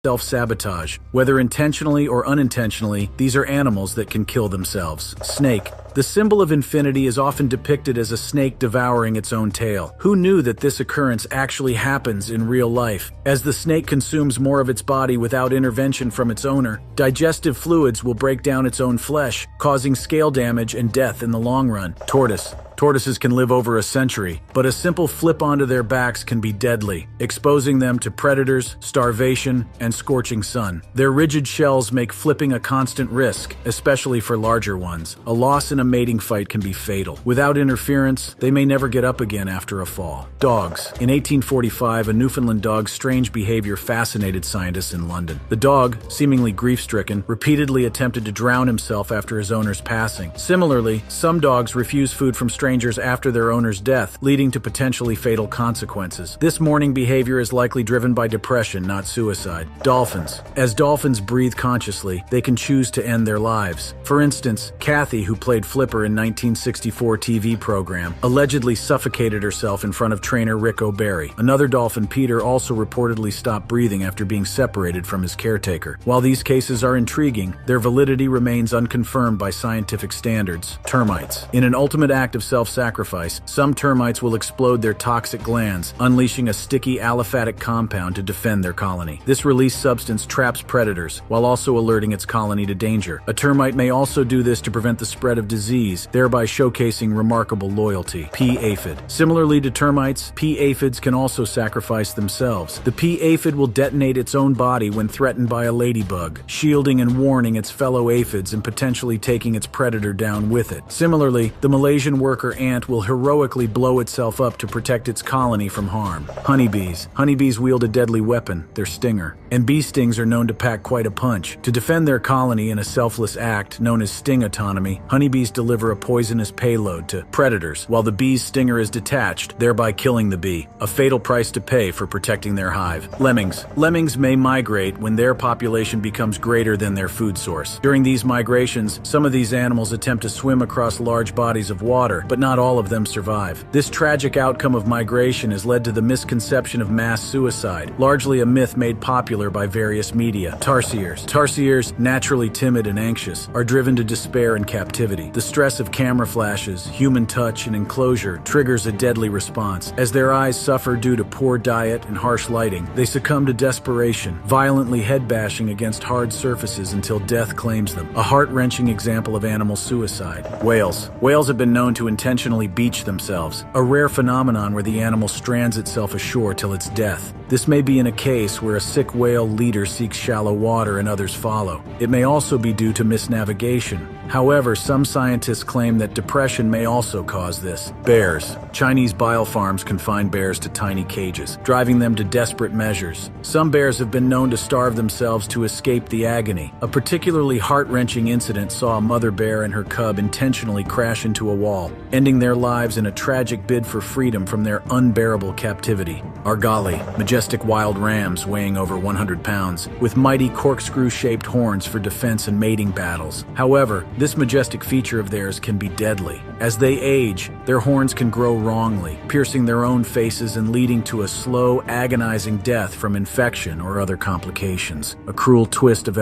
self-sabotage. Whether intentionally or unintentionally, these are animals that can kill themselves. Snake. The symbol of infinity is often depicted as a snake devouring its own tail. Who knew that this occurrence actually happens in real life? As the snake consumes more of its body without intervention from its owner, digestive fluids will break down its own flesh, causing scale damage and death in the long run. Tortoise. Tortoises can live over a century, but a simple flip onto their backs can be deadly, exposing them to predators, starvation, and scorching sun. Their rigid shells make flipping a constant risk, especially for larger ones. A loss in a mating fight can be fatal. Without interference, they may never get up again after a fall. Dogs. In 1845, a Newfoundland dog's strange behavior fascinated scientists in London. The dog, seemingly grief-stricken, repeatedly attempted to drown himself after his owner's passing. Similarly, some dogs refuse food from strangers after their owner's death, leading to potentially fatal consequences. This mourning behavior is likely driven by depression, not suicide. Dolphins. As dolphins breathe consciously, they can choose to end their lives. For instance, Kathy, who played Flipper in 1964 TV program, allegedly suffocated herself in front of trainer Rick O'Barry. Another dolphin, Peter, also reportedly stopped breathing after being separated from his caretaker. While these cases are intriguing, their validity remains unconfirmed by scientific standards. Termites. In an ultimate act of self-sacrifice, some termites will explode their toxic glands, unleashing a sticky aliphatic compound to defend their colony. This released substance traps predators, while also alerting its colony to danger. A termite may also do this to prevent the spread of disease, thereby showcasing remarkable loyalty. Pea aphid. Similarly to termites, pea aphids can also sacrifice themselves. The pea aphid will detonate its own body when threatened by a ladybug, shielding and warning its fellow aphids and potentially taking its predator down with it. Similarly, the Malaysian worker ant will heroically blow itself up to protect its colony from harm. Honeybees. Honeybees wield a deadly weapon, their stinger, and bee stings are known to pack quite a punch. To defend their colony in a selfless act known as sting autonomy, honeybees deliver a poisonous payload to predators, while the bee's stinger is detached, thereby killing the bee, a fatal price to pay for protecting their hive. Lemmings. Lemmings may migrate when their population becomes greater than their food source. During these migrations, some of these animals attempt to swim across large bodies of water, but not all of them survive. This tragic outcome of migration has led to the misconception of mass suicide, largely a myth made popular by various media. Tarsiers. Tarsiers, naturally timid and anxious, are driven to despair and captivity. The stress of camera flashes, human touch, and enclosure triggers a deadly response. As their eyes suffer due to poor diet and harsh lighting, they succumb to desperation, violently head-bashing against hard surfaces until death claims them. A heart-wrenching example of animal suicide. Whales. Whales have been known to intentionally beach themselves, a rare phenomenon where the animal strands itself ashore till its death. This may be in a case where a sick whale leader seeks shallow water and others follow. It may also be due to misnavigation. However, some scientists claim that depression may also cause this. Bears. Chinese biofarms confine bears to tiny cages, driving them to desperate measures. Some bears have been known to starve themselves to escape the agony. A particularly heart-wrenching incident saw a mother bear and her cub intentionally crash into a wall, ending their lives in a tragic bid for freedom from their unbearable captivity. Argali. Majestic wild rams weighing over 100 pounds, with mighty corkscrew-shaped horns for defense and mating battles. However, this majestic feature of theirs can be deadly. As they age, their horns can grow wrongly, piercing their own faces and leading to a slow, agonizing death from infection or other complications. A cruel twist of